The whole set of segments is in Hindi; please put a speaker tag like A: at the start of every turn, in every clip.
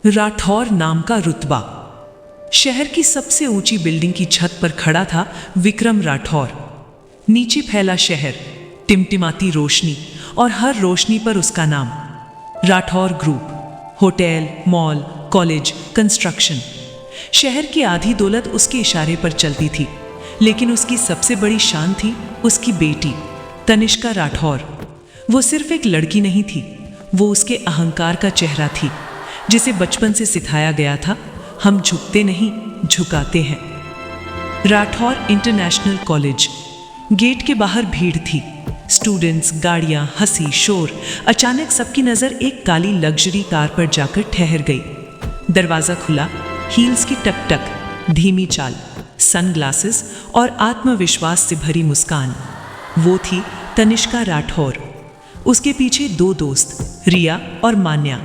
A: राठौर नाम का रुतबा। शहर की सबसे ऊंची बिल्डिंग की छत पर खड़ा था विक्रम राठौर। नीचे फैला शहर, टिमटिमाती रोशनी, और हर रोशनी पर उसका नाम, Rathore group. Hotel, mall, college, construction. शहर की आधी दौलत उसके इशारे पर चलती थी, लेकिन उसकी सबसे बड़ी शान थी उसकी बेटी तनिष्का राठौर। वो सिर्फ एक लड़की नहीं थी, वो उसके अहंकार का चेहरा थी, जिसे बचपन से सिखाया गया था, हम झुकते नहीं, झुकाते हैं। Rathore international college. गेट के बाहर भीड़ थी, स्टूडेंट्स, गाड़ियां, हंसी, शोर। अचानक सबकी नज़र एक काली लग्जरी कार पर जाकर ठहर गई। दरवाज़ा खुला, हील्स की टक टक, धीमी चाल, सनग्लासेस और आत्मविश्वास से भरी मुस्कान। वो थी तनिष्का राठौर। उसके पीछे दो दोस्त, रिया और मान्या।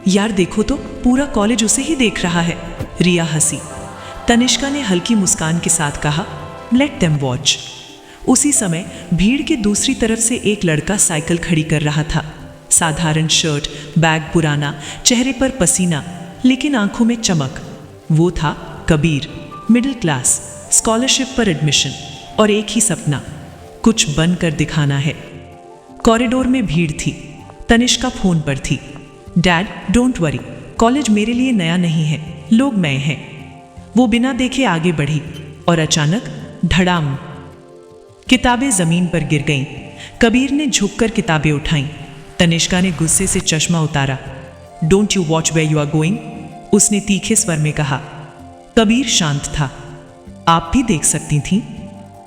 A: यार देखो तो, पूरा कॉलेज उसे ही देख रहा है, रिया हंसी। तनिष्का ने हल्की मुस्कान के साथ कहा, लेट देम वॉच। उसी समय भीड़ के दूसरी तरफ से एक लड़का साइकिल खड़ी कर रहा था। साधारण शर्ट, बैग पुराना, चेहरे पर पसीना, लेकिन आंखों में चमक। वो था कबीर। मिडिल क्लास, स्कॉलरशिप पर एडमिशन, और एक ही सपना, कुछ बनकर दिखाना है। कॉरिडोर में भीड़ थी। तनिष्का फोन पर थी। डैड, डोंट वरी, कॉलेज मेरे लिए नया नहीं है, लोग नए हैं। वो बिना देखे आगे बढ़ी, और अचानक धड़ाम, किताबें जमीन पर गिर गईं। कबीर ने झुककर किताबें उठाईं। तनिष्का ने गुस्से से चश्मा उतारा। Don't you watch where you are going, उसने तीखे स्वर में कहा। कबीर शांत था। आप भी देख सकती थीं।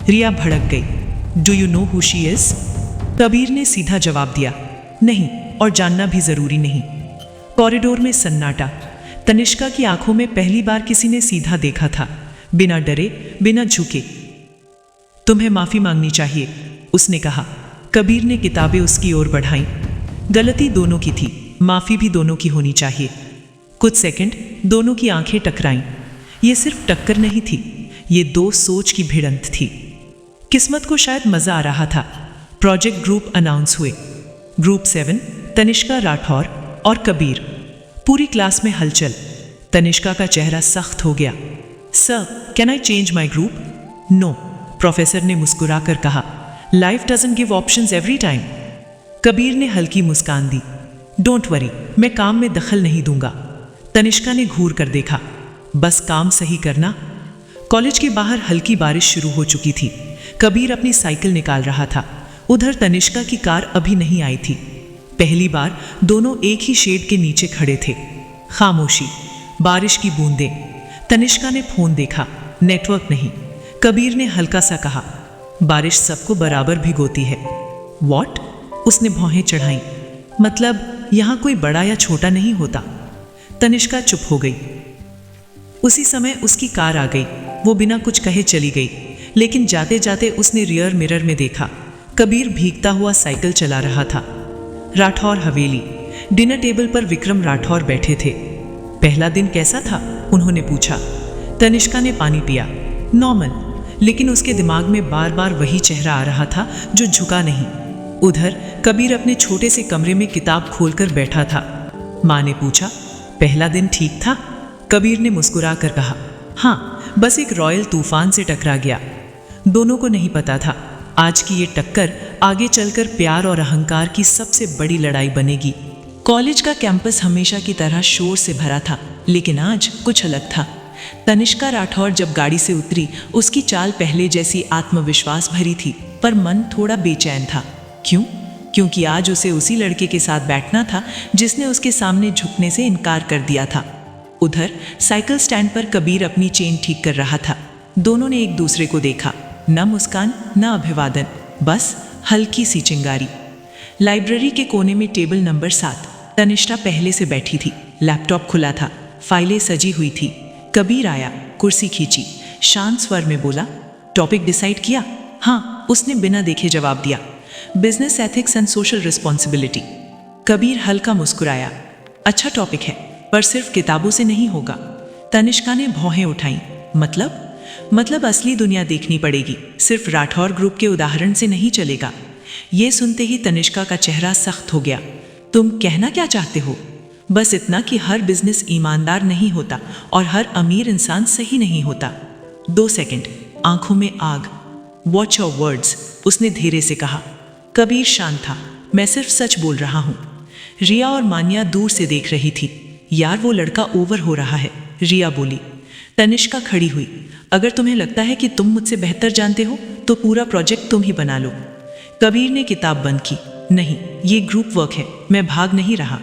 A: रिया भड़क गई। Do you know who she is? Kabir ने सीधा जवाब दिया, नहीं, और जानना भी जरूरी नहीं। कॉरिडोर में सन्नाटा। तनिष्का की आंखों में पहली बार किसी ने सीधा देखा था, बिना डरे, बिना झुके। तुम्हें माफी मांगनी चाहिए, उसने कहा। कबीर ने किताबें उसकी ओर बढ़ाईं। गलती दोनों की थी, माफी भी दोनों की होनी चाहिए। कुछ सेकंड दोनों की आंखें टकराईं। ये सिर्फ टक्कर नहीं थी, ये दो सोच की भिड़ंत थी। किस्मत को शायद मजा आ रहा था। प्रोजेक्ट ग्रुप अनाउंस हुए। ग्रुप 7, तनिष्का राठौर और कबीर। पूरी क्लास में हलचल। तनिष्का का चेहरा सख्त हो गया। Sir, can I change my group? No, professor ने मुस्कुराकर कहा। Life doesn't give options every time. Kabir ने हल्की मुस्कान दी। डोंट वरी, मैं काम में दखल नहीं दूंगा। तनिष्का ने घूर कर देखा। बस काम सही करना। कॉलेज के बाहर हल्की बारिश शुरू हो चुकी थी। कबीर अपनी साइकिल निकाल रहा था। उधर तनिष्का की कार अभी नहीं आई थी। पहली बार दोनों एक ही शेड के नीचे खड़े थे। खामोशी, बारिश की बूंदें। तनिष्का ने फोन देखा, नेटवर्क नहीं। कबीर ने हल्का सा कहा, बारिश सबको बराबर भिगोती है। व्हाट? उसने भौहें चढ़ाई। मतलब यहाँ कोई बड़ा या छोटा नहीं होता। तनिष्का चुप हो गई। उसी समय उसकी कार आ गई। वो बिना कुछ कहे चली गई, लेकिन जाते जाते उसने रियर मिरर में देखा, कबीर भीगता हुआ साइकिल चला रहा था। राठौर हवेली। डिनर टेबल पर विक्रम राठौर बैठे थे। पहला दिन कैसा था? उन्होंने पूछा। तनिष्का ने पानी पिया। नॉर्मल, लेकिन उसके दिमाग में बार बार वही चेहरा आ रहा था जो झुका नहीं। उधर कबीर अपने छोटे से कमरे में किताब खोलकर बैठा था। माँ ने पूछा, पहला दिन ठीक था? कबीर ने मुस्कुराकर कहा, हाँ, बस एक रॉयल तूफान से टकरा गया। दोनों को नहीं पता था, आज की ये टक्कर आगे चलकर प्यार और अहंकार की सबसे बड़ी लड़ाई बनेगी। कॉलेज का कैंपस हमेशा की तरह शोर से भरा था, लेकिन आज कुछ अलग था। तनिष्का राठौर जब गाड़ी से उतरी, उसकी चाल पहले जैसी आत्मविश्वास भरी थी, पर मन थोड़ा बेचैन था। क्यों? क्योंकि आज उसे उसी लड़के के साथ बैठना था जिसने उसके सामने झुकने से इनकार कर दिया था। उधर साइकिल स्टैंड पर कबीर अपनी चेन ठीक कर रहा था। दोनों ने एक दूसरे को देखा, न मुस्कान, न अभिवादन, बस हल्की सी चिंगारी। लाइब्रेरी के कोने में टेबल नंबर 7, तनिष्का पहले से बैठी थी। लैपटॉप खुला था, फाइलें सजी हुई थी। कबीर आया, कुर्सी खींची, शांत स्वर में बोला, टॉपिक डिसाइड किया? हाँ, उसने बिना देखे जवाब दिया। Business ethics and social responsibility. Kabir हल्का मुस्कुराया। अच्छा टॉपिक है, पर सिर्फ किताबों से नहीं होगा। तनिष्का ने भौहें उठाई। मतलब असली दुनिया देखनी पड़ेगी, सिर्फ राठौर ग्रुप के उदाहरण से नहीं चलेगा। ये सुनते ही तनिष्का का चेहरा सख्त हो गया। तुम कहना क्या चाहते हो? बस इतना कि हर बिजनेस ईमानदार नहीं होता और हर अमीर इंसान सही नहीं होता। 2 सेकंड, आंखों में आग। वॉच योर वर्ड्स, उसने धीरे से कहा। कबीर शांत था। मैं सिर्फ सच बोल रहा हूँ। रिया और मान्या दूर से देख रही थी। यार वो लड़का ओवर हो रहा है, रिया बोली। तनिष्का खड़ी हुई। अगर तुम्हें लगता है कि तुम मुझसे बेहतर जानते हो तो पूरा प्रोजेक्ट तुम ही बना लो। कबीर ने किताब बंद की। नहीं, ये ग्रुप वर्क है, मैं भाग नहीं रहा।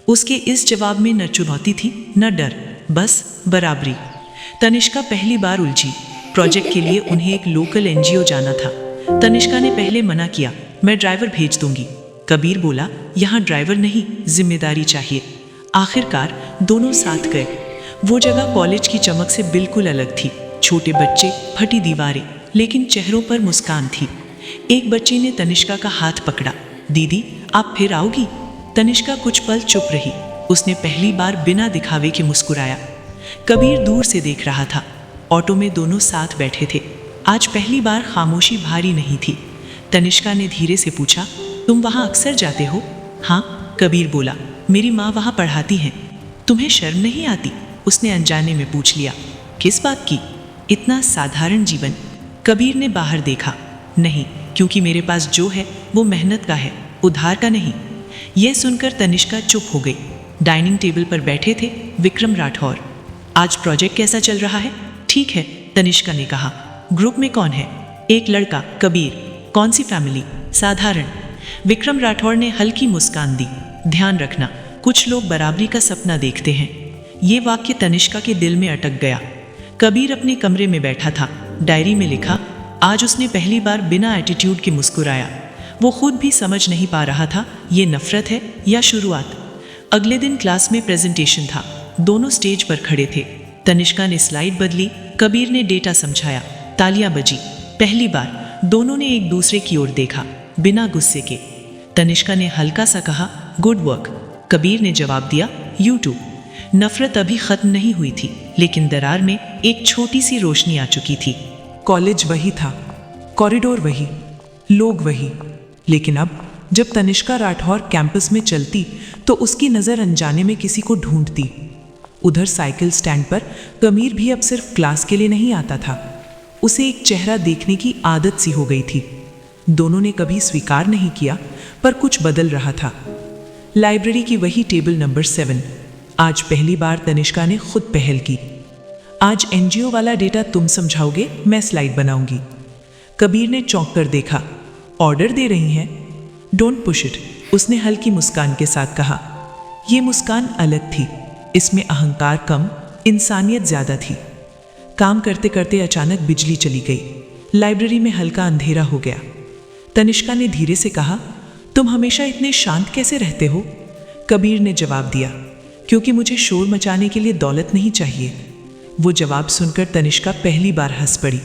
A: उसके इस जवाब में न चुनौती थी न डर, बस बराबरी। तनिष्का पहली बार उलझी। प्रोजेक्ट के लिए उन्हें एक लोकल एनजीओ जाना था। तनिष्का ने पहले मना किया, मैं ड्राइवर भेज दूंगी। कबीर बोला, यहाँ ड्राइवर नहीं, जिम्मेदारी चाहिए। आखिरकार दोनों साथ गए। वो जगह कॉलेज की चमक से बिल्कुल अलग थी। छोटे बच्चे, फटी दीवारें, लेकिन चेहरों पर मुस्कान थी। एक बच्चे ने तनिष्का का हाथ पकड़ा। दीदी, आप फिर आओगी? तनिष्का कुछ पल चुप रही। उसने पहली बार बिना दिखावे के मुस्कुराया। कबीर दूर से देख रहा था। ऑटो में दोनों साथ बैठे थे। आज पहली बार खामोशी भारी नहीं थी। तनिष्का ने धीरे से पूछा, तुम वहाँ अक्सर जाते हो? हाँ, कबीर बोला, मेरी माँ वहाँ पढ़ाती हैं। तुम्हें शर्म नहीं आती? उसने अनजाने में पूछ लिया। किस बात की? इतना साधारण जीवन। कबीर ने बाहर देखा। नहीं, क्योंकि मेरे पास जो है वो मेहनत का है, उधार का नहीं। यह सुनकर तनिष्का चुप हो गई। डाइनिंग टेबल पर बैठे थे विक्रम राठौर। आज प्रोजेक्ट कैसा चल रहा है? ठीक है, तनिष्का ने कहा। ग्रुप में कौन है? एक लड़का, कबीर। कौन सी फैमिली? साधारण। विक्रम राठौर ने हल्की मुस्कान दी। ध्यान रखना, कुछ लोग बराबरी का सपना देखते हैं। ये वाक्य तनिष्का के दिल में अटक गया। कबीर अपने कमरे में बैठा था। डायरी में लिखा। आज उसने पहली बार बिना एटीट्यूड के मुस्कुराया। वो खुद भी समझ नहीं पा रहा था ये नफरत है या शुरुआत। अगले दिन क्लास में प्रेजेंटेशन था। दोनों स्टेज पर खड़े थे। तनिष्का ने स्लाइड बदली, कबीर ने डेटा समझाया। तालियां बजी। पहली बार दोनों ने एक दूसरे की ओर देखा, बिना गुस्से के। तनिष्का ने हल्का सा कहा, गुड वर्क। कबीर ने जवाब दिया, यू टू। नफरत अभी खत्म नहीं हुई थी, लेकिन दरार में एक छोटी सी रोशनी आ चुकी थी।
B: कॉलेज वही था, कॉरिडोर वही, लोग वही। लेकिन अब जब तनिष्का राठौर कैंपस में चलती तो उसकी नज़र अनजाने में किसी को ढूंढती। उधर साइकिल स्टैंड पर कबीर भी अब सिर्फ क्लास के लिए नहीं आता था। उसे एक चेहरा देखने की आदत सी हो गई थी। दोनों ने कभी स्वीकार नहीं किया, पर कुछ बदल रहा था। लाइब्रेरी की वही टेबल नंबर 7। आज पहली बार तनिष्का ने खुद पहल की। आज एनजीओ वाला डेटा तुम समझाओगे, मैं स्लाइड बनाऊंगी। कबीर ने चौंक कर देखा। ऑर्डर दे रही हैं? डोंट पुश इट, उसने हल्की मुस्कान के साथ कहा। यह मुस्कान अलग थी। इसमें अहंकार कम, इंसानियत ज्यादा थी। काम करते करते अचानक बिजली चली गई। लाइब्रेरी में हल्का अंधेरा हो गया। तनिष्का ने धीरे से कहा, तुम हमेशा इतने शांत कैसे रहते हो? कबीर ने जवाब दिया, क्योंकि मुझे शोर मचाने के लिए दौलत नहीं चाहिए। वो जवाब सुनकर तनिष्का पहली बार हंस पड़ी।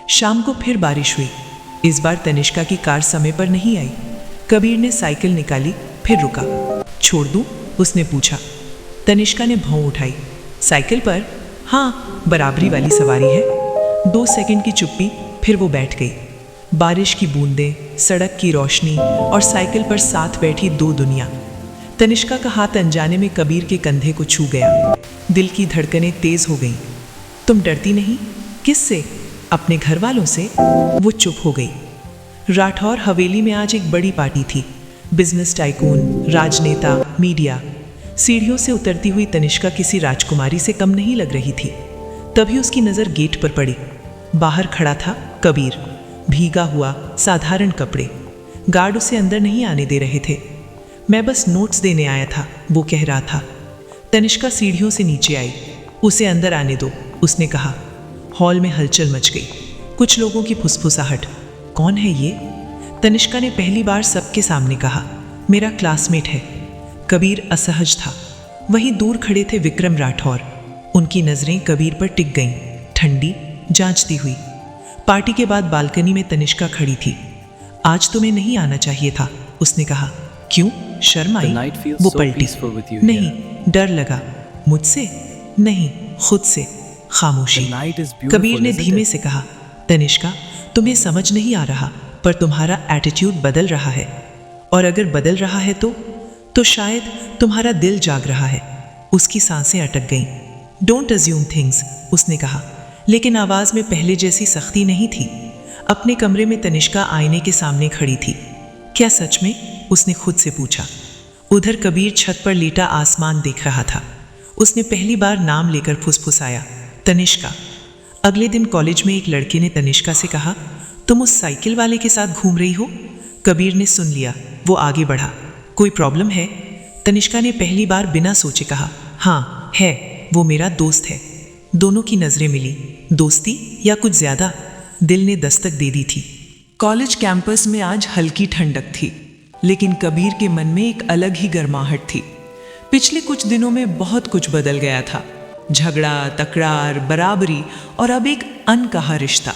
B: शाम को फिर बारिश हुई। इस बार तनिष्का की कार समय पर नहीं आई। कबीर ने साइकिल निकाली, फिर रुका। छोड़ दूं? उसने पूछा। तनिष्का ने भौं उठाई। साइकिल पर? हाँ, बराबरी वाली सवारी है। 2 सेकंड की चुप्पी, फिर वो बैठ गई। बारिश की बूंदें, सड़क की रोशनी और साइकिल पर साथ बैठी 2 दुनिया। तनिष्का का हाथ अनजाने में कबीर के कंधे को छू गया। दिल की धड़कनें तेज हो गईं। तुम डरती नहीं? किससे? अपने घर वालों से? वो चुप हो गई। राठौर हवेली में आज एक बड़ी पार्टी थी। बिजनेस टाइकून, राजनेता, मीडिया। सीढ़ियों से उतरती हुई तनिष्का किसी राजकुमारी से कम नहीं लग रही थी। तभी उसकी नज़र गेट पर पड़ी। बाहर खड़ा था कबीर, भीगा हुआ, साधारण कपड़े। गार्ड उसे अंदर नहीं आने दे रहे थे। मैं बस नोट्स देने आया था, वो कह रहा था। तनिष्का सीढ़ियों से नीचे आई। उसे अंदर आने दो, उसने कहा। हॉल में हलचल मच गई। कुछ लोगों की फुसफुसाहट। कौन है ये? तनिष्का ने पहली बार सबके सामने कहा, मेरा क्लासमेट है। कबीर असहज था। वहीं दूर खड़े थे विक्रम राठौर। उनकी नज़रें कबीर पर टिक गईं, ठंडी, जांचती हुई। पार्टी के बाद बालकनी में तनिष्का खड़ी थी। आज तुम्हें नहीं आना चाहिए था, उसने कहा। क्यों? शर्म आई? वो पलटी। नहीं, डर लगा। मुझसे? नहीं, खुद से। खामोशी। कबीर ने धीमे से कहा, तनिष्का, तुम्हें समझ नहीं आ रहा, पर तुम्हारा एटीट्यूड बदल रहा है। और अगर बदल रहा है तो तो शायद तुम्हारा दिल जाग रहा है। उसकी सांसें अटक गईं। डोंट अज्यूम थिंग्स, उसने कहा, लेकिन आवाज़ में पहले जैसी सख्ती नहीं थी। अपने कमरे में तनिष्का आईने के सामने खड़ी थी। क्या सच में? उसने खुद से पूछा। उधर कबीर छत पर लेटा आसमान देख रहा था। उसने पहली बार नाम लेकर फुसफुसाया, तनिष्का। अगले दिन कॉलेज में एक लड़के ने तनिष्का से कहा, तुम उस साइकिल वाले के साथ घूम रही हो? कबीर ने सुन लिया। वो आगे बढ़ा, कोई प्रॉब्लम है? तनिष्का ने पहली बार बिना सोचे कहा, हाँ है, वो मेरा दोस्त है। दोनों की नजरें मिली। दोस्ती या कुछ ज्यादा? दिल ने दस्तक दे दी थी। कॉलेज कैंपस में आज हल्की ठंडक थी, लेकिन कबीर के मन में एक अलग ही गर्माहट थी। पिछले कुछ दिनों में बहुत कुछ बदल गया था। झगड़ा, तकरार, बराबरी और अब एक अनकहा रिश्ता।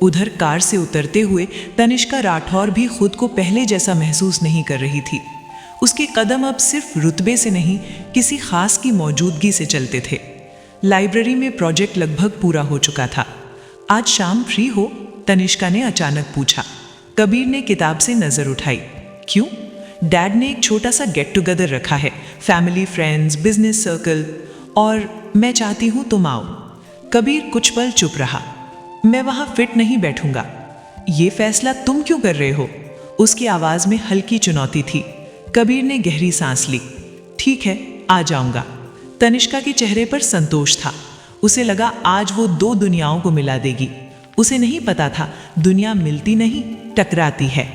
B: उधर कार से उतरते हुए तनिष्का राठौर भी खुद को पहले जैसा महसूस नहीं कर रही थी। उसके कदम अब सिर्फ रुतबे से नहीं, किसी खास की मौजूदगी से चलते थे। लाइब्रेरी में प्रोजेक्ट लगभग पूरा हो चुका था। आज शाम फ्री हो? तनिष्का ने अचानक पूछा। कबीर ने किताब से नजर उठाई। क्यों? डैड ने एक छोटा सा गेट टुगेदर रखा है, फैमिली, फ्रेंड्स, बिजनेस सर्कल, और मैं चाहती हूं तुम आओ। कबीर कुछ पल चुप रहा। मैं वहां फिट नहीं बैठूंगा। ये फैसला तुम क्यों कर रहे हो? उसकी आवाज में हल्की चुनौती थी। कबीर ने गहरी सांस ली। ठीक है, आ जाऊंगा। तनिष्का के चेहरे पर संतोष था। उसे लगा आज वो दो दुनियाओं को मिला देगी। उसे नहीं पता था दुनिया मिलती नहीं, टकराती है।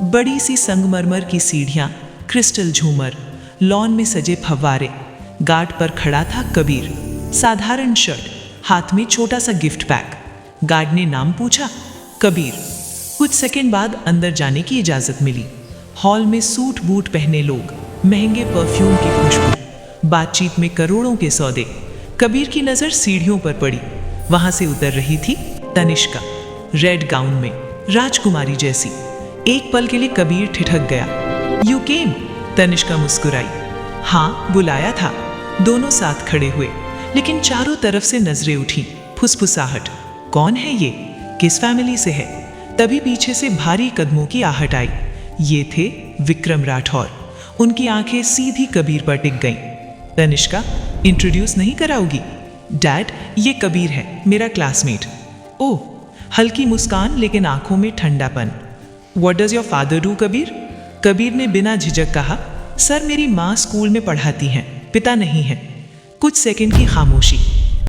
B: बड़ी सी संगमरमर की सीढ़ियां, क्रिस्टल झूमर, लॉन में सजे फव्वारे। गार्ड पर खड़ा था कबीर, साधारण शर्ट, हाथ में छोटा सा गिफ्ट पैक। गार्ड ने नाम पूछा, कबीर। कुछ सेकंड बाद अंदर जाने की इजाजत मिली। हॉल में सूट बूट पहने लोग, महंगे परफ्यूम की खुशबू, बातचीत में करोड़ों के सौदे। कबीर की नजर सीढ़ियों पर पड़ी। वहां से उतर रही थी तनिष्का, रेड गाउन में, राजकुमारी जैसी। एक पल के लिए कबीर ठिठक गया। You came? तनिष्का मुस्कुराई। हाँ, बुलाया था। दोनों साथ खड़े हुए, लेकिन चारों तरफ से नजरें उठी। फुसफुसाहट। कौन है ये? किस फैमिली से है? तभी पीछे से भारी कदमों की आहट आई। ये थे विक्रम राठौर। उनकी आंखें सीधी कबीर पर टिक गईं। तनिष्का, इंट्रोड्यूस नहीं कराओगी? डैड, ये कबीर है, मेरा क्लासमेट। ओह, हल्की मुस्कान लेकिन आंखों में ठंडापन। What does your father do, Kabir? Kabir ने बिना झिझक कहा, सर मेरी माँ स्कूल में पढ़ाती हैं, पिता नहीं है। कुछ सेकंड की खामोशी।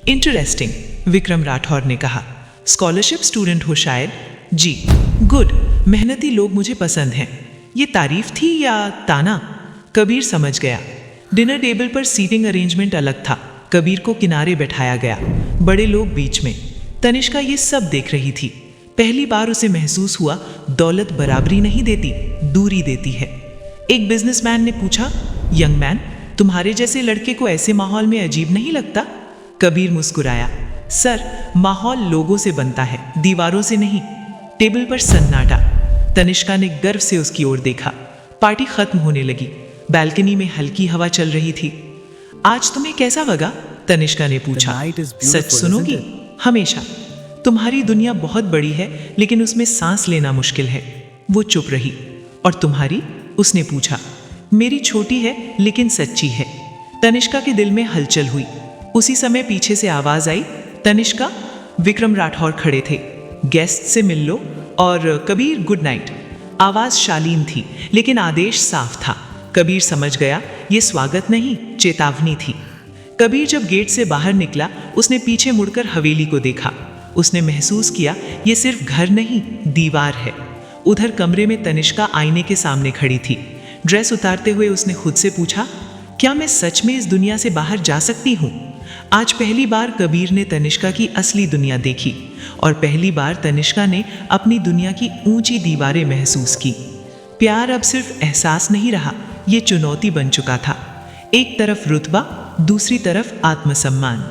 B: इंटरेस्टिंग, विक्रम राठौर ने कहा। स्कॉलरशिप स्टूडेंट हो शायद? जी। गुड, मेहनती लोग मुझे पसंद हैं। ये तारीफ थी या ताना? कबीर समझ गया। डिनर टेबल पर सीटिंग अरेंजमेंट अलग था। कबीर को किनारे बैठाया गया, बड़े लोग बीच में। तनिष्का ये सब देख रही थी। पहली बार उसे महसूस हुआ दौलत बराबरी नहीं देती, दूरी देती है। एक बिजनेसमैन ने पूछा, यंग मैन, तुम्हारे जैसे लड़के को ऐसे माहौल में अजीब नहीं लगता? कबीर मुस्कुराया। सर, माहौल लोगों से बनता है, दीवारों से नहीं। टेबल पर सन्नाटा। तनिष्का ने गर्व से उसकी ओर देखा। पार्टी खत्म होने लगी। बालकनी में हल्की हवा चल रही थी। आज तुम्हें कैसा लगा? तनिष्का ने पूछा। सच सुनोगी? हमेशा। तुम्हारी दुनिया बहुत बड़ी है, लेकिन उसमें सांस लेना मुश्किल है। वो चुप रही। और तुम्हारी? उसने पूछा। मेरी छोटी है लेकिन सच्ची है। तनिष्का के दिल में हलचल हुई। उसी समय पीछे से आवाज आई, तनिष्का। विक्रम राठौर खड़े थे। गेस्ट से मिल लो, और कबीर गुड नाइट। आवाज शालीन थी, लेकिन आदेश साफ था। कबीर समझ गया ये स्वागत नहीं, चेतावनी थी। कबीर जब गेट से बाहर निकला, उसने पीछे मुड़कर हवेली को देखा। उसने महसूस किया ये सिर्फ घर नहीं, दीवार है। उधर कमरे में तनिष्का आईने के सामने खड़ी थी। ड्रेस उतारते हुए उसने खुद से पूछा, क्या मैं सच में इस दुनिया से बाहर जा सकती हूँ? आज पहली बार कबीर ने तनिष्का की असली दुनिया देखी, और पहली बार तनिष्का ने अपनी दुनिया की ऊंची दीवारें महसूस की। प्यार अब सिर्फ एहसास नहीं रहा, ये चुनौती बन चुका था। एक तरफ रुतबा, दूसरी तरफ आत्मसम्मान।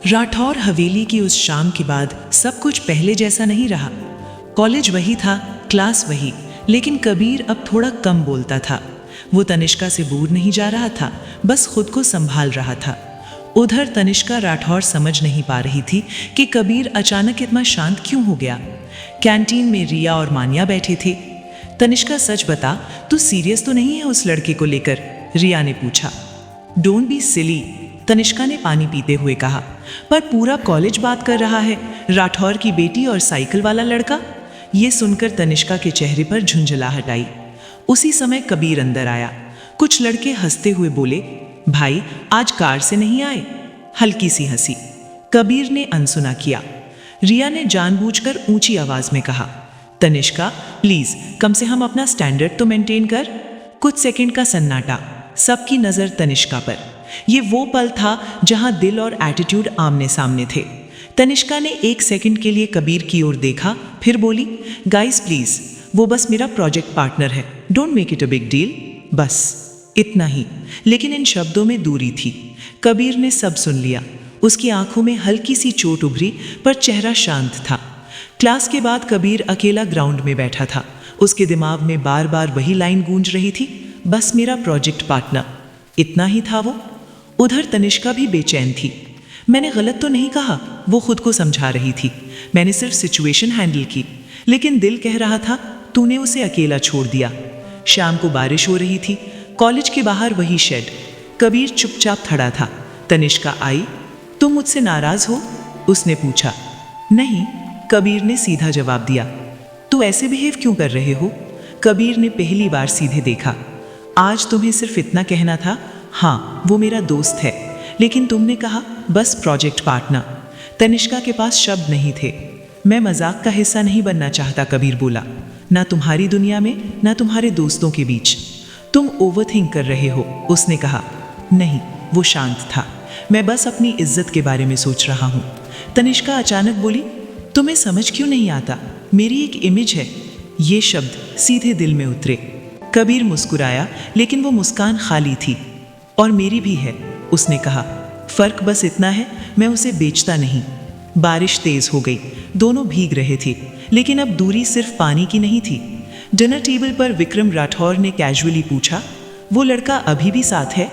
B: राठौर हवेली की उस शाम के बाद सब कुछ पहले जैसा नहीं रहा। कॉलेज वही था, क्लास वही, लेकिन कबीर अब थोड़ा कम बोलता था। वो तनिष्का से दूर नहीं जा रहा था, बस खुद को संभाल रहा था। उधर तनिष्का राठौर समझ नहीं पा रही थी कि कबीर अचानक इतना शांत क्यों हो गया। कैंटीन में रिया और मानिया बैठे थे। तनिष्का, सच बता, तू सीरियस तो नहीं है उस लड़के को लेकर? रिया ने पूछा। डोंट बी सिली, तनिष्का ने पानी पीते हुए कहा। पर पूरा कॉलेज बात कर रहा है, राठौर की बेटी और साइकिल वाला लड़का। ये सुनकर तनिष्का के चेहरे पर झुंझलाहट आई। उसी समय कबीर अंदर आया। कुछ लड़के हंसते हुए बोले, भाई आज कार से नहीं आए? हल्की सी हंसी। कबीर ने अनसुना किया। रिया ने जानबूझकर ऊंची आवाज में कहा, तनिष्का प्लीज कम से हम अपना स्टैंडर्ड तो मेंटेन कर। कुछ सेकंड का सन्नाटा, सबकी नजर तनिष्का पर। ये वो पल था जहां दिल और एटीट्यूड आमने सामने थे। तनिष्का ने 1 सेकंड के लिए कबीर की ओर देखा, फिर बोली, गाइस प्लीज, वो बस मेरा प्रोजेक्ट पार्टनर है, don't make it a big deal. बस इतना ही। लेकिन इन शब्दों में दूरी थी। कबीर ने सब सुन लिया। उसकी आंखों में हल्की सी चोट उभरी, पर चेहरा शांत था। क्लास के बाद कबीर अकेला ग्राउंड में बैठा था। उसके दिमाग में बार बार वही लाइन गूंज रही थी, बस मेरा प्रोजेक्ट पार्टनर। इतना ही था वो। उधर तनिष्का भी बेचैन थी। मैंने गलत तो नहीं कहा, वो खुद को समझा रही थी। मैंने सिर्फ सिचुएशन हैंडल की, लेकिन दिल कह रहा था तूने उसे अकेला छोड़ दिया। शाम को बारिश हो रही थी। कॉलेज के बाहर वही शेड। कबीर चुपचाप खड़ा था। तनिष्का आई। तुम मुझसे नाराज हो? उसने पूछा। नहीं, कबीर ने सीधा जवाब दिया। तू ऐसे बिहेव क्यों कर रहे हो? कबीर ने पहली बार सीधे देखा। आज तुम्हें सिर्फ इतना कहना था, हाँ वो मेरा दोस्त है, लेकिन तुमने कहा बस प्रोजेक्ट पार्टनर। तनिष्का के पास शब्द नहीं थे। मैं मजाक का हिस्सा नहीं बनना चाहता, कबीर बोला। ना तुम्हारी दुनिया में, ना तुम्हारे दोस्तों के बीच। तुम ओवरथिंक कर रहे हो, उसने कहा। नहीं, वो शांत था। मैं बस अपनी इज्जत के बारे में सोच रहा हूँ। तनिष्का अचानक बोली, तुम्हें समझ क्यों नहीं आता? मेरी एक इमेज है। ये शब्द सीधे दिल में उतरे। कबीर मुस्कुराया, लेकिन वो मुस्कान खाली थी। और मेरी भी है, उसने कहा। फर्क बस इतना है, मैं उसे बेचता नहीं। बारिश तेज हो गई। दोनों भीग रहे थे, लेकिन अब दूरी सिर्फ पानी की नहीं थी। डिनर टेबल पर विक्रम राठौर ने कैजुअली पूछा, वो लड़का अभी भी साथ है?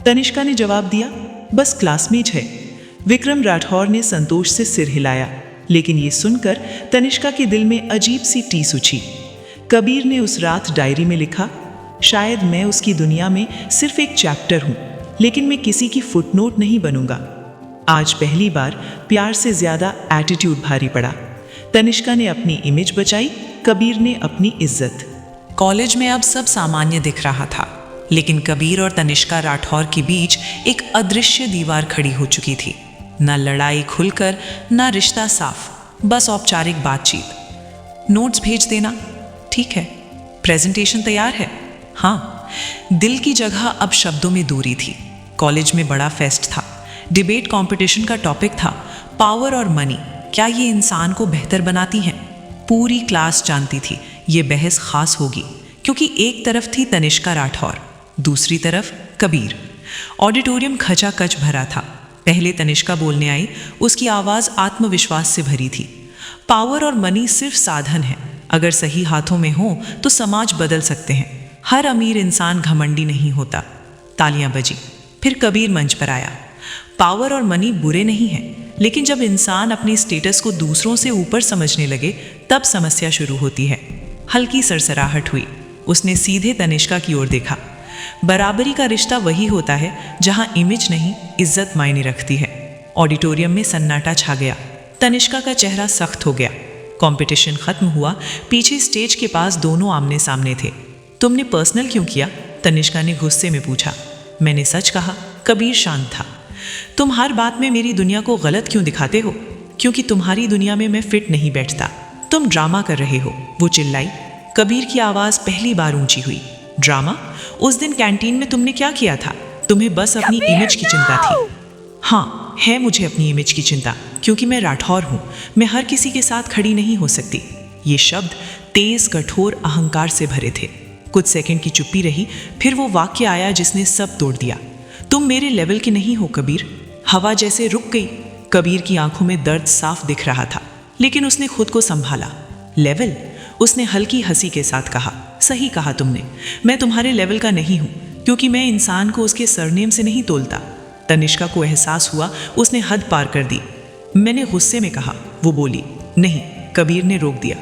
B: तनिष्का ने जवाब दिया, बस क्लासमेट है। विक्रम राठौर ने संतोष से सिर हिलाया, लेकिन ये सुनकर तनिष्का के दिल में अजीब सी टीस उठी। कबीर ने उस रात डायरी में लिखा, शायद मैं उसकी दुनिया में सिर्फ एक चैप्टर हूँ, लेकिन मैं किसी की फुटनोट नहीं बनूंगा। आज पहली बार प्यार से ज्यादा एटीट्यूड भारी पड़ा। तनिष्का ने अपनी इमेज बचाई, कबीर ने अपनी इज्जत। कॉलेज में अब सब सामान्य दिख रहा था, लेकिन कबीर और तनिष्का राठौर के बीच एक अदृश्य दीवार खड़ी हो चुकी थी। न लड़ाई खुलकर, न रिश्ता साफ, बस औपचारिक बातचीत। नोट्स भेज देना, ठीक है। प्रेजेंटेशन तैयार है, हाँ। दिल की जगह अब शब्दों में दूरी थी। कॉलेज में बड़ा फेस्ट था। डिबेट कंपटीशन का टॉपिक था, पावर और मनी, क्या ये इंसान को बेहतर बनाती हैं? पूरी क्लास जानती थी ये बहस खास होगी, क्योंकि एक तरफ थी तनिष्का राठौर, दूसरी तरफ कबीर। ऑडिटोरियम खचाखच भरा था। पहले तनिष्का बोलने आई। उसकी आवाज़ आत्मविश्वास से भरी थी। पावर और मनी सिर्फ साधन है, अगर सही हाथों में हो तो समाज बदल सकते हैं। हर अमीर इंसान घमंडी नहीं होता। तालियां बजी। फिर कबीर मंच पर आया। पावर और मनी बुरे नहीं हैं, लेकिन जब इंसान अपने स्टेटस को दूसरों से ऊपर समझने लगे, तब समस्या शुरू होती है। हल्की सरसराहट हुई। उसने सीधे तनिष्का की ओर देखा। बराबरी का रिश्ता वही होता है जहां इमेज नहीं, इज्जत मायने रखती है। ऑडिटोरियम में सन्नाटा छा गया। तनिष्का का चेहरा सख्त हो गया। कंपटीशन खत्म हुआ। पीछे स्टेज के पास दोनों आमने सामने थे। तुमने पर्सनल क्यों किया? तनिष्का ने गुस्से में पूछा। मैंने सच कहा। कबीर शांत था। तुम हर बात में मेरी दुनिया को गलत क्यों दिखाते हो? क्योंकि तुम्हारी दुनिया में मैं फिट नहीं बैठता। तुम ड्रामा कर रहे हो, वो चिल्लाई। कबीर की आवाज़ पहली बार ऊंची हुई। ड्रामा? उस दिन कैंटीन में तुमने क्या किया था? तुम्हें बस अपनी इमेज की चिंता थी। हाँ, है मुझे अपनी इमेज की चिंता, क्योंकि मैं राठौर हूँ। मैं हर किसी के साथ खड़ी नहीं हो सकती। ये शब्द तेज, कठोर अहंकार से भरे थे। कुछ सेकंड की चुप्पी रही, फिर वो वाक्य आया जिसने सब तोड़ दिया। तुम मेरे लेवल के नहीं हो कबीर। हवा जैसे रुक गई। कबीर की आंखों में दर्द साफ दिख रहा था, लेकिन उसने खुद को संभाला। लेवल? उसने हल्की हंसी के साथ कहा। सही कहा तुमने। मैं तुम्हारे लेवल का नहीं हूँ, क्योंकि मैं इंसान को उसके सरनेम से नहीं तोलता। तनिष्का को एहसास हुआ उसने हद पार कर दी। मैंने गुस्से में कहा। वो बोली। नहीं, कबीर ने रोक दिया।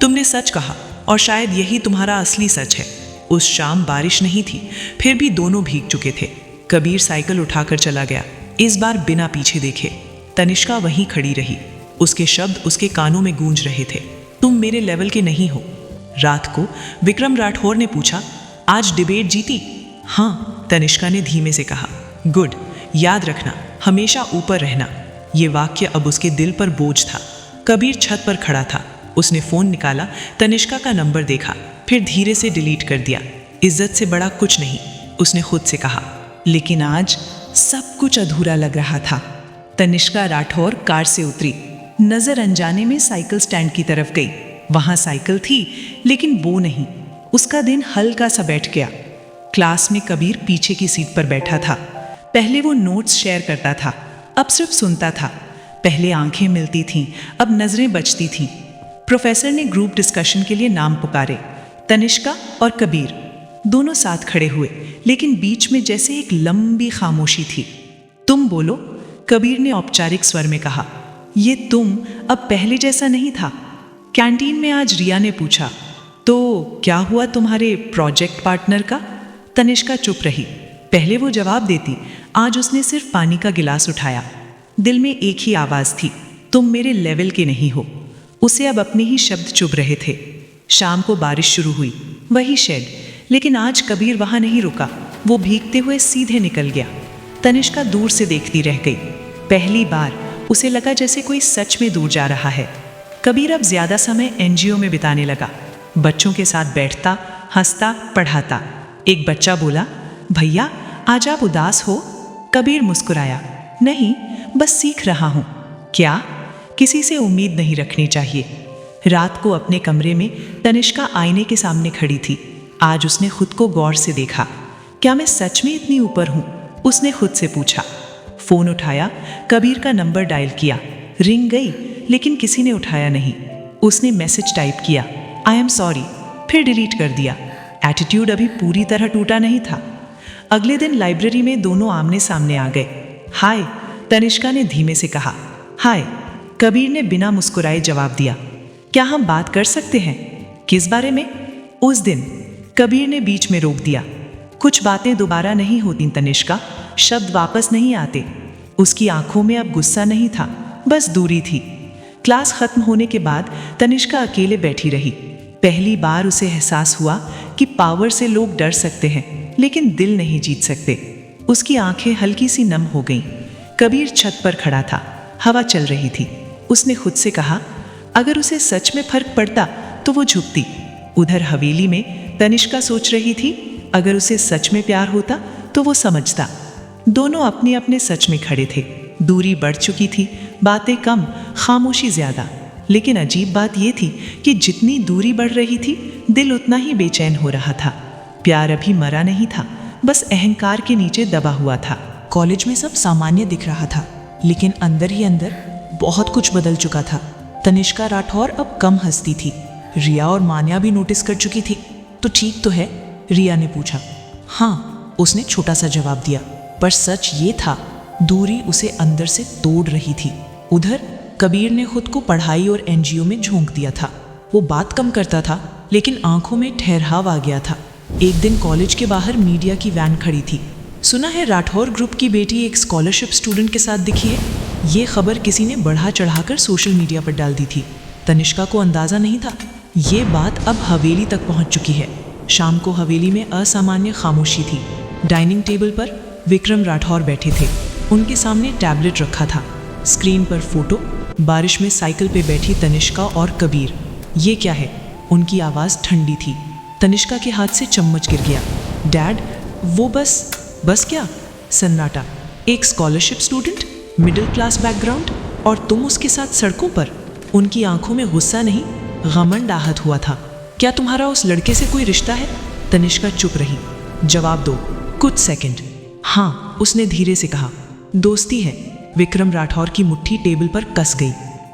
B: तुमने सच कहा, और शायद यही तुम्हारा असली सच है। उस शाम बारिश नहीं थी, फिर भी दोनों भीग चुके थे। कबीर साइकिल उठाकर चला गया, इस बार बिना पीछे देखे। तनिष्का वहीं खड़ी रही, उसके शब्द उसके कानों में गूंज रहे थे। तुम मेरे लेवल के नहीं हो। रात को विक्रम राठौर ने पूछा, आज डिबेट जीती? हाँ, तनिष्का ने धीमे से कहा। गुड, याद रखना, हमेशा ऊपर रहना। ये वाक्य अब उसके दिल पर बोझ था। कबीर छत पर खड़ा था, उसने फ़ोन निकाला, तनिष्का का नंबर देखा, फिर धीरे से डिलीट कर दिया। इज्जत से बड़ा कुछ नहीं, उसने खुद से कहा। लेकिन आज सब कुछ अधूरा लग रहा था। तनिष्का राठौर कार से उतरी, नजर अनजाने में साइकिल स्टैंड की तरफ गई। वहां साइकिल थी, लेकिन वो नहीं। उसका दिन हल्का सा बैठ गया। क्लास में कबीर पीछे की सीट पर बैठा था। पहले वो नोट्स शेयर करता था, अब सिर्फ सुनता था। पहले आंखें मिलती थीं, अब नजरें बचती थीं। प्रोफेसर ने ग्रुप डिस्कशन के लिए नाम पुकारे। तनिष्का और कबीर दोनों साथ खड़े हुए, लेकिन बीच में जैसे एक लंबी खामोशी थी। तुम बोलो, कबीर ने औपचारिक स्वर में कहा। ये तुम अब पहले जैसा नहीं था। कैंटीन में आज रिया ने पूछा, तो क्या हुआ तुम्हारे प्रोजेक्ट पार्टनर का? तनिष्का चुप रही। पहले वो जवाब देती, आज उसने सिर्फ पानी का गिलास उठाया। दिल में एक ही आवाज़ थी, तुम मेरे लेवल के नहीं हो। उसे अब अपने ही शब्द चुभ रहे थे। शाम को बारिश शुरू हुई, वही शेड, लेकिन आज कबीर वहाँ नहीं रुका। वो भीगते हुए सीधे निकल गया। तनिष्का दूर से देखती रह गई। पहली बार उसे लगा जैसे कोई सच में दूर जा रहा है। कबीर अब ज़्यादा समय एनजीओ में बिताने लगा। बच्चों के साथ बैठता, हंसता, पढ़ाता। एक बच्चा बोला, भैया आज आप उदास हो? कबीर मुस्कुराया, नहीं, बस सीख रहा हूँ। क्या? किसी से उम्मीद नहीं रखनी चाहिए। रात को अपने कमरे में तनिष्का आईने के सामने खड़ी थी। आज उसने खुद को गौर से देखा। क्या मैं सच में इतनी ऊपर हूँ? उसने खुद से पूछा। फोन उठाया, कबीर का नंबर डायल किया। रिंग गई, लेकिन किसी ने उठाया नहीं। उसने मैसेज टाइप किया, आई एम सॉरी, फिर डिलीट कर दिया। एटीट्यूड अभी पूरी तरह टूटा नहीं था। अगले दिन लाइब्रेरी में दोनों आमने सामने आ गए। हाय, तनिष्का ने धीमे से कहा। हाय, कबीर ने बिना मुस्कुराए जवाब दिया। क्या हम बात कर सकते हैं? किस बारे में? उस दिन कबीर ने बीच में रोक दिया। कुछ बातें दोबारा नहीं होती तनिष्का, शब्द वापस नहीं आते। उसकी आंखों में अब गुस्सा नहीं था, बस दूरी थी। क्लास खत्म होने के बाद तनिष्का अकेले बैठी रही। पहली बार उसे एहसास हुआ कि पावर से लोग डर सकते हैं, लेकिन दिल नहीं जीत सकते। उसकी आंखें हल्की सी नम हो गईं। कबीर छत पर खड़ा था, हवा चल रही थी। उसने खुद से कहा, अगर उसे सच में फर्क पड़ता तो वो झुकती। उधर हवेली में तनिष्का सोच रही थी, अगर उसे सच में प्यार होता तो वो समझता। दोनों अपने अपने सच में खड़े थे। दूरी बढ़ चुकी थी, बातें कम, खामोशी ज्यादा। लेकिन अजीब बात यह थी कि जितनी दूरी बढ़ रही थी, दिल उतना ही बेचैन हो रहा था। प्यार अभी मरा नहीं था, बस अहंकार के नीचे दबा हुआ था।
A: कॉलेज में सब सामान्य दिख रहा था, लेकिन अंदर ही अंदर बहुत कुछ बदल चुका था। तनिष्का राठौर अब कम हंसती थी। रिया और मान्या भी नोटिस कर चुकी थी। तो ठीक तो है? रिया ने पूछा। हाँ, उसने छोटा सा जवाब दिया। पर सच ये था, दूरी उसे अंदर से तोड़ रही थी। उधर कबीर ने खुद को पढ़ाई और एनजीओ में झोंक दिया था। वो बात कम करता था, लेकिन आंखों में ठहराव आ गया था। एक दिन कॉलेज के बाहर मीडिया की वैन खड़ी थी। सुना है राठौर ग्रुप की बेटी एक स्कॉलरशिप स्टूडेंट के साथ दिखी है। ये खबर किसी ने बढ़ा चढ़ाकर सोशल मीडिया पर डाल दी थी। तनिष्का को अंदाजा नहीं था, ये बात अब हवेली तक पहुंच चुकी है। शाम को हवेली में असामान्य खामोशी थी। डाइनिंग टेबल पर विक्रम राठौर बैठे थे। उनके सामने टैबलेट रखा था, स्क्रीन पर फोटो, बारिश में साइकिल पे बैठी तनिष्का और कबीर। ये क्या है? उनकी आवाज़ ठंडी थी। तनिष्का के हाथ से चम्मच गिर गया। डैड, वो बस क्या? सन्नाटा। एक scholarship student, middle class background, और तुम उसके साथ सड़कों पर। उनकी आंखों में गुस्सा नहीं, घमंड आहत हुआ था। क्या तुम्हारा उस लड़के से कोई रिश्ता है? तनिष्का चुप रही। जवाब दो। कुछ सेकंड। हाँ, उसने धीरे से कहा, दोस्ती है। विक्रम राठौर की मुट्ठी टेबल पर कस गई।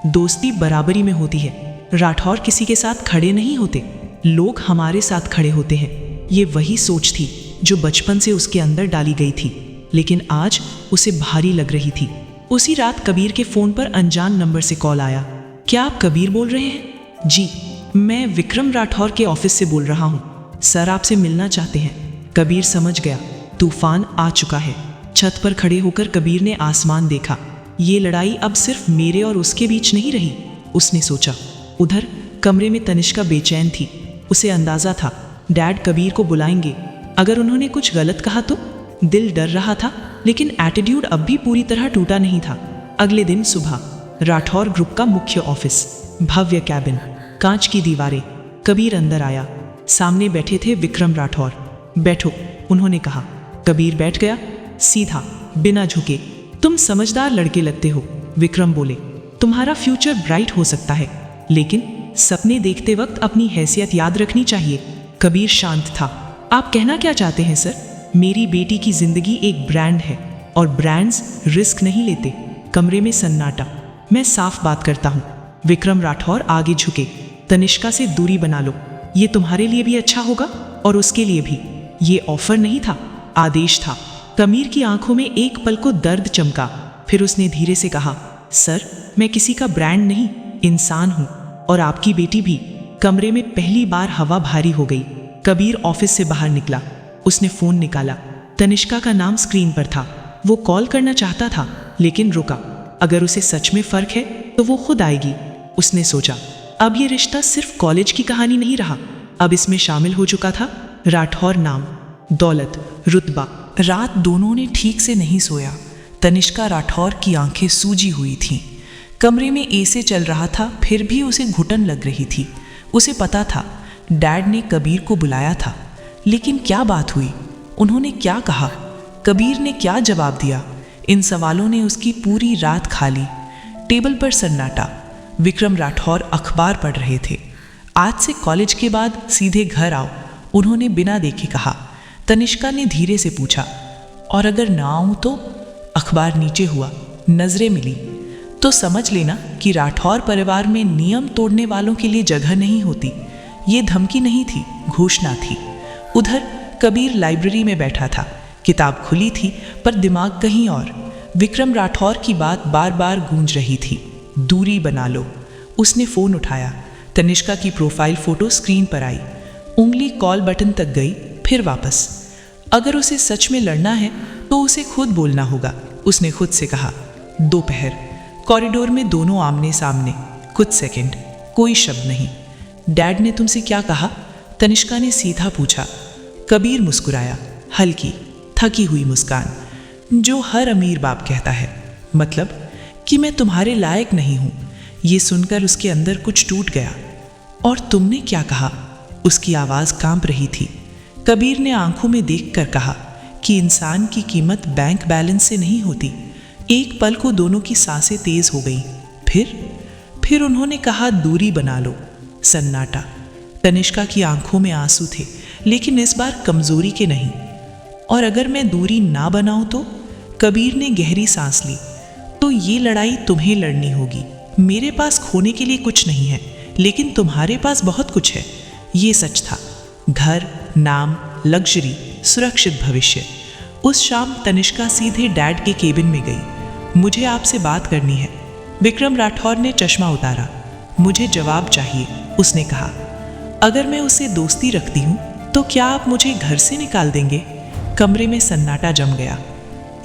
A: दोस्ती बराबरी में होती है। राठौर किसी के साथ खड़े नहीं होते, लोग हमारे साथ खड़े होते हैं। ये वही सोच थी जो बचपन से उसके अंदर डाली गई थी, लेकिन आज उसे भारी लग रही थी। उसी रात कबीर के फोन पर अनजान नंबर से कॉल आया। क्या आप कबीर बोल रहे हैं? जी, मैं विक्रम राठौर के ऑफिस से बोल रहा हूँ।
B: सर आपसे मिलना चाहते हैं। कबीर समझ गया तूफान आ चुका है। छत पर खड़े होकर कबीर ने आसमान देखा। ये लड़ाई अब सिर्फ मेरे और उसके बीच नहीं रही, उसने सोचा। उधर कमरे में तनिष्का बेचैन थी। उसे अंदाजा था डैड कबीर को बुलाएंगे। अगर उन्होंने कुछ गलत कहा तो? दिल डर रहा था, लेकिन एटीट्यूड अब भी पूरी तरह टूटा नहीं था। अगले दिन सुबह राठौर ग्रुप का मुख्य ऑफिस, भव्य कैबिन, कांच की दीवारें। कबीर अंदर आया। सामने बैठे थे विक्रम राठौर। बैठो, उन्होंने कहा। कबीर बैठ गया, सीधा, बिना झुके। तुम समझदार लड़के लगते हो, विक्रम बोले। तुम्हारा फ्यूचर ब्राइट हो सकता है, लेकिन सपने देखते वक्त अपनी हैसियत याद रखनी चाहिए। कबीर शांत था। आप कहना क्या चाहते हैं सर? मेरी बेटी की जिंदगी एक ब्रांड है और ब्रांड्स रिस्क नहीं लेते। कमरे में सन्नाटा। मैं साफ बात करता हूँ। विक्रम राठौर आगे झुके। तनिष्का से दूरी बना लो, ये तुम्हारे लिए भी अच्छा होगा और उसके लिए भी। ये ऑफर नहीं था, आदेश था। कबीर की आंखों में एक पल को दर्द चमका। फिर उसने धीरे से कहा, सर मैं किसी का ब्रांड नहीं, इंसान हूँ, और आपकी बेटी भी। कमरे में पहली बार हवा भारी हो गई। कबीर ऑफिस से बाहर निकला। उसने फोन निकाला। तनिष्का का नाम स्क्रीन पर था। वो कॉल करना चाहता था, लेकिन रुका। अगर उसे सच में फर्क है तो वो खुद आएगी, उसने सोचा। अब ये रिश्ता सिर्फ कॉलेज की कहानी नहीं रहा, अब इसमें शामिल हो चुका था राठौर नाम, दौलत, रुतबा। रात दोनों ने ठीक से नहीं सोया। तनिष्का राठौर की आंखें सूजी हुई थीं। कमरे में एसी चल रहा था, फिर भी उसे घुटन लग रही थी। उसे पता था डैड ने कबीर को बुलाया था, लेकिन क्या बात हुई? उन्होंने क्या कहा? कबीर ने क्या जवाब दिया? इन सवालों ने उसकी पूरी रात खा ली। टेबल पर सन्नाटा। विक्रम राठौर अखबार पढ़ रहे थे। आज से कॉलेज के बाद सीधे घर आओ, उन्होंने बिना देखे कहा। तनिष्का ने धीरे से पूछा, और अगर ना आऊं तो? अखबार नीचे हुआ, नजरें मिली। तो समझ लेना कि राठौर परिवार में नियम तोड़ने वालों के लिए जगह नहीं होती। ये धमकी नहीं थी, घोषणा थी। उधर कबीर लाइब्रेरी में बैठा था। किताब खुली थी, पर दिमाग कहीं और। विक्रम राठौर की बात बार बार गूंज रही थी, दूरी बना लो। उसने फोन उठाया। तनिष्का की प्रोफाइल फोटो स्क्रीन पर आई। उंगली कॉल बटन तक गई, फिर वापस। अगर उसे सच में लड़ना है तो उसे खुद बोलना होगा, उसने खुद से कहा। दोपहर, कॉरिडोर में दोनों आमने सामने। कुछ सेकंड, कोई शब्द नहीं। डैड ने तुमसे क्या कहा? तनिष्का ने सीधा पूछा। कबीर मुस्कुराया, हल्की थकी हुई मुस्कान, जो हर अमीर बाप कहता है। मतलब कि मैं तुम्हारे लायक नहीं हूं। ये सुनकर उसके अंदर कुछ टूट गया। और तुमने क्या कहा? उसकी आवाज कांप रही थी। कबीर ने आंखों में देखकर कहा कि इंसान की कीमत बैंक बैलेंस से नहीं होती। एक पल को दोनों की सांसें तेज हो गई। फिर उन्होंने कहा, दूरी बना लो। सन्नाटा। तनिष्का की आंखों में आंसू थे, लेकिन इस बार कमजोरी के नहीं। और अगर मैं दूरी ना बनाऊं तो? कबीर ने गहरी सांस ली। तो ये लड़ाई तुम्हें लड़नी होगी। मेरे पास खोने के लिए कुछ नहीं है, लेकिन तुम्हारे पास बहुत कुछ है। ये सच था। घर, नाम, लग्जरी, सुरक्षित भविष्य। उस शाम तनिष्का सीधे डैड के केबिन में गई। मुझे आपसे बात करनी है। विक्रम राठौर ने चश्मा उतारा। मुझे जवाब चाहिए, उसने कहा। अगर मैं उससे दोस्ती रखती हूँ तो क्या आप मुझे घर से निकाल देंगे? कमरे में सन्नाटा जम गया।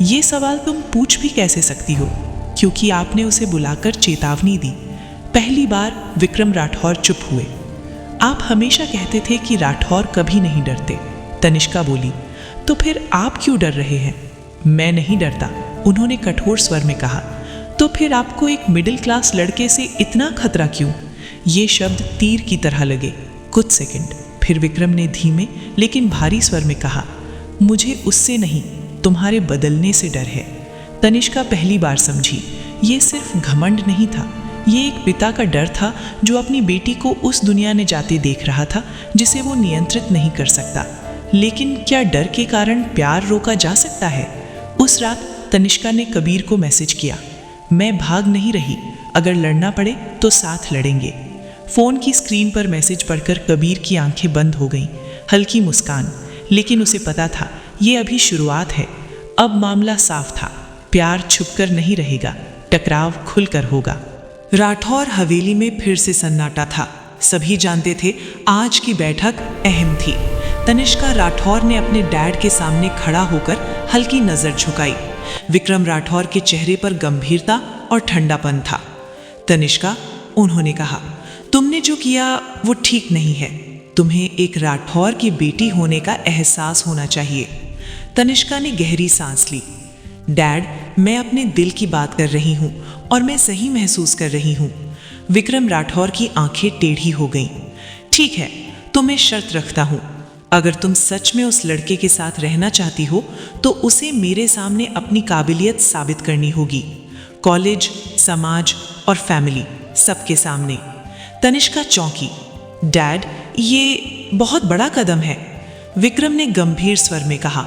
B: ये सवाल तुम पूछ भी कैसे सकती हो, क्योंकि आपने उसे बुलाकर चेतावनी दी। पहली बार विक्रम राठौर चुप हुए। आप हमेशा कहते थे कि राठौर कभी नहीं डरते, तनिष्का बोली। तो फिर आप क्यों डर रहे हैं? मैं नहीं डरता, उन्होंने कठोर स्वर में कहा। तो फिर आपको एक मिडिल क्लास लड़के से इतना खतरा क्यों? ये शब्द तीर की तरह लगे। कुछ सेकंड, फिर विक्रम ने धीमे लेकिन भारी स्वर में कहा, मुझे उससे नहीं, तुम्हारे बदलने से डर है। तनिष्का पहली बार समझी, ये सिर्फ घमंड नहीं था, ये एक पिता का डर था जो अपनी बेटी को उस दुनिया में जाते देख रहा था जिसे वो नियंत्रित नहीं कर सकता। लेकिन क्या डर के कारण प्यार रोका जा सकता है? उस रात तनिष्का ने कबीर को मैसेज किया, मैं भाग नहीं रही, अगर लड़ना पड़े तो साथ लड़ेंगे। फोन की स्क्रीन पर मैसेज पढ़कर कबीर की आंखें बंद हो गईं। हल्की मुस्कान, लेकिन उसे पता था ये अभी शुरुआत है। अब मामला साफ था, प्यार छुपकर नहीं रहेगा, टकराव खुलकर होगा। राठौर हवेली में फिर से सन्नाटा था। सभी जानते थे आज की बैठक अहम थी। तनिष्का राठौर ने अपने डैड के सामने खड़ा होकर हल्की नजर झुकाई। विक्रम राठौर के चेहरे पर गंभीरता और ठंडापन था। तनिष्का, उन्होंने कहा, तुमने जो किया वो ठीक नहीं है। तुम्हें एक राठौर की बेटी होने का एहसास होना चाहिए। तनिष्का ने गहरी सांस ली। डैड, मैं अपने दिल की बात कर रही हूँ और मैं सही महसूस कर रही हूँ। विक्रम राठौर की आंखें टेढ़ी हो गईं। ठीक है, तो मैं शर्त रखता हूँ, अगर तुम सच में उस लड़के के साथ रहना चाहती हो तो उसे मेरे सामने अपनी काबिलियत साबित करनी होगी। कॉलेज, समाज और फैमिली, सबके सामने। तनिष्का चौंकी। डैड, ये बहुत बड़ा कदम है। विक्रम ने गंभीर स्वर में कहा,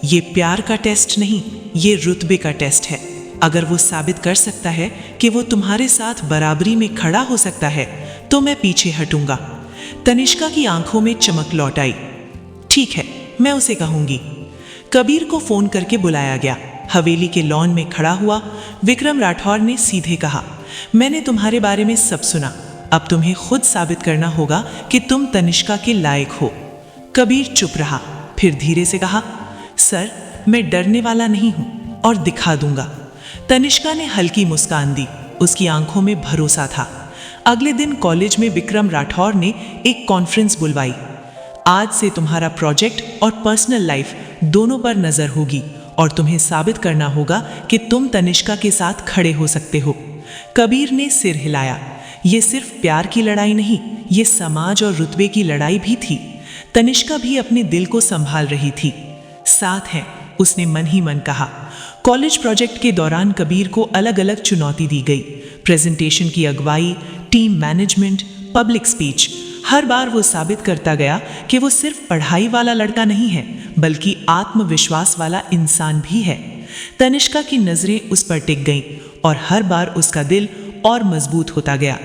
B: ये प्यार का टेस्ट नहीं, ये रुतबे का टेस्ट है। अगर वो साबित कर सकता है कि वो तुम्हारे साथ बराबरी में खड़ा हो सकता है तो मैं पीछे हटूंगा। तनिष्का की आंखों में चमक लौट आई। ठीक है, मैं उसे कहूंगी। कबीर को फोन करके बुलाया गया। हवेली के लॉन में खड़ा हुआ विक्रम राठौर ने सीधे कहा, मैंने तुम्हारे बारे में सब सुना। अब तुम्हें खुद साबित करना होगा कि तुम तनिष्का के लायक हो। कबीर चुप रहा, फिर धीरे से कहा, सर, मैं डरने वाला नहीं हूं और दिखा दूंगा। तनिष्का ने हल्की मुस्कान दी। उसकी आंखों में भरोसा था। अगले दिन कॉलेज में विक्रम राठौर ने एक कॉन्फ्रेंस बुलवाई। आज से तुम्हारा प्रोजेक्ट और पर्सनल लाइफ दोनों पर नजर होगी और तुम्हें साबित करना होगा कि तुम तनिष्का के साथ खड़े हो सकते हो। कबीर ने सिर हिलाया। ये सिर्फ प्यार की लड़ाई नहीं, ये समाज और रुतबे की लड़ाई भी थी। तनिष्का भी अपने दिल को संभाल रही थी। साथ है, उसने मन ही मन कहा। कॉलेज प्रोजेक्ट के दौरान कबीर को अलग अलग चुनौती दी गई। प्रेजेंटेशन की अगुवाई, टीम मैनेजमेंट, पब्लिक स्पीच। हर बार वो साबित करता गया कि वो सिर्फ पढ़ाई वाला लड़का नहीं है, बल्कि आत्मविश्वास वाला इंसान भी है। तनिष्का की नजरें उस पर टिक गईं और हर बार उसका दिल और मजबूत होता गया।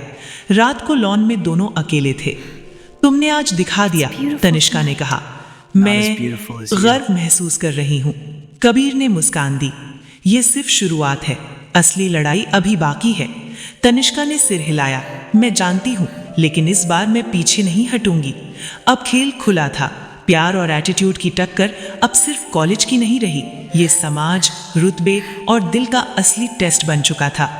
B: रात को लॉन में दोनों अकेले थे। तुमने आज दिखा दिया, तनिष्का ने कहा। मैं गर्व महसूस कर रही हूँ। कबीर ने मुस्कान दी। ये सिर्फ शुरुआत है, असली लड़ाई अभी बाकी है। तनिष्का ने सिर हिलाया। मैं जानती हूँ, लेकिन इस बार मैं पीछे नहीं हटूंगी। अब खेल खुला था। प्यार और एटीट्यूड की टक्कर अब सिर्फ कॉलेज की नहीं रही, ये समाज, रुतबे और दिल का असली टेस्ट बन चुका था।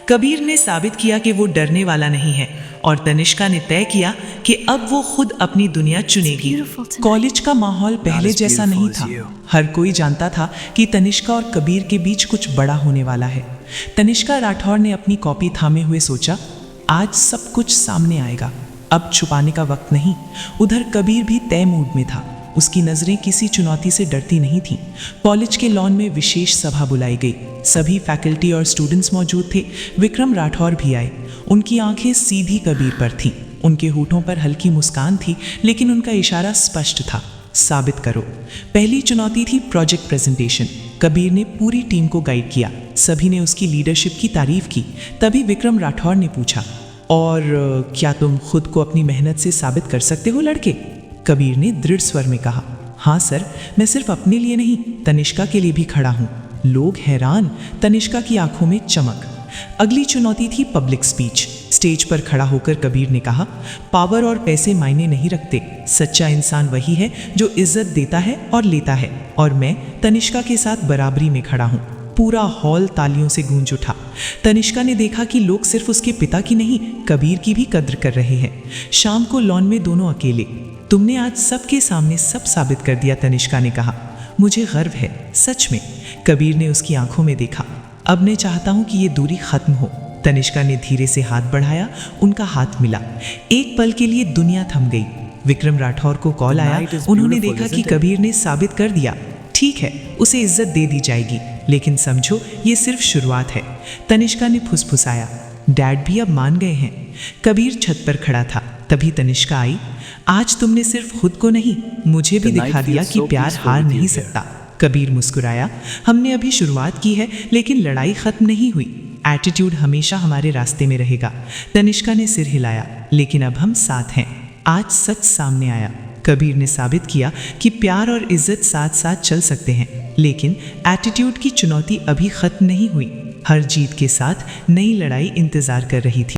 B: कबीर ने साबित किया कि वो डरने वाला नहीं है और तनिष्का ने तय किया कि अब वो खुद अपनी दुनिया चुनेगी। कॉलेज का माहौल पहले जैसा नहीं था। हर कोई जानता था कि तनिष्का और कबीर के बीच कुछ बड़ा होने वाला है। तनिष्का राठौर ने अपनी कॉपी थामे हुए सोचा, आज सब कुछ सामने आएगा, अब छुपाने का वक्त नहीं। उधर कबीर भी तय मूड में था। उसकी नज़रें किसी चुनौती से डरती नहीं थीं। कॉलेज के लॉन में विशेष सभा बुलाई गई। सभी फैकल्टी और स्टूडेंट्स मौजूद थे। विक्रम राठौर भी आए। उनकी आंखें सीधी कबीर पर थीं। उनके होठों पर हल्की मुस्कान थी, लेकिन उनका इशारा स्पष्ट था, साबित करो। पहली चुनौती थी प्रोजेक्ट प्रेजेंटेशन। कबीर ने पूरी टीम को गाइड किया। सभी ने उसकी लीडरशिप की तारीफ की। तभी विक्रम राठौर ने पूछा, और क्या तुम खुद को अपनी मेहनत से साबित कर सकते हो लड़के? कबीर ने दृढ़ स्वर में कहा, हाँ सर, मैं सिर्फ अपने लिए नहीं, तनिष्का के लिए भी खड़ा हूँ। लोग हैरान। तनिष्का की आंखों में चमक। अगली चुनौती थी पब्लिक स्पीच। स्टेज पर खड़ा होकर कबीर ने कहा, पावर और पैसे मायने नहीं रखते, सच्चा इंसान वही है जो इज्जत देता है और लेता है, और मैं तनिष्का के साथ बराबरी में खड़ा हूँ। पूरा हॉल तालियों से गूंज उठा। तनिष्का ने देखा कि लोग सिर्फ उसके पिता की नहीं, कबीर की भी कद्र कर रहे हैं। शाम को लॉन में दोनों अकेले। तुमने आज सबके सामने सब साबित कर दिया, तनिष्का ने कहा। मुझे गर्व है, सच में। कबीर ने उसकी आंखों में देखा। अब मैं चाहता हूं कि ये दूरी खत्म हो। तनिष्का ने धीरे से हाथ बढ़ाया। उनका हाथ मिला। एक पल के लिए दुनिया थम गई। विक्रम राठौर को कॉल आया। उन्होंने देखा कि कबीर ने साबित कर दिया। ठीक है, उसे इज्जत दे दी जाएगी, लेकिन समझो ये सिर्फ शुरुआत है। तनिष्का ने फुसफुसाया। डैड भी अब मान गए हैं। कबीर छत पर खड़ा था। तभी तनिष्का आई। आज तुमने सिर्फ खुद को नहीं, मुझे भी दिखा दिया कि प्यार हार नहीं सकता। कबीर मुस्कुराया। हमने अभी शुरुआत की है, लेकिन लड़ाई खत्म नहीं हुई। एटीट्यूड हमेशा हमारे रास्ते में रहेगा। तनिष्का ने सिर हिलाया। लेकिन अब हम साथ हैं। आज सच सामने आया। कबीर ने साबित किया कि प्यार और इज्जत साथ साथ चल सकते हैं, लेकिन एटीट्यूड की चुनौती अभी खत्म नहीं हुई। हर जीत के साथ नई लड़ाई इंतजार कर रही थी।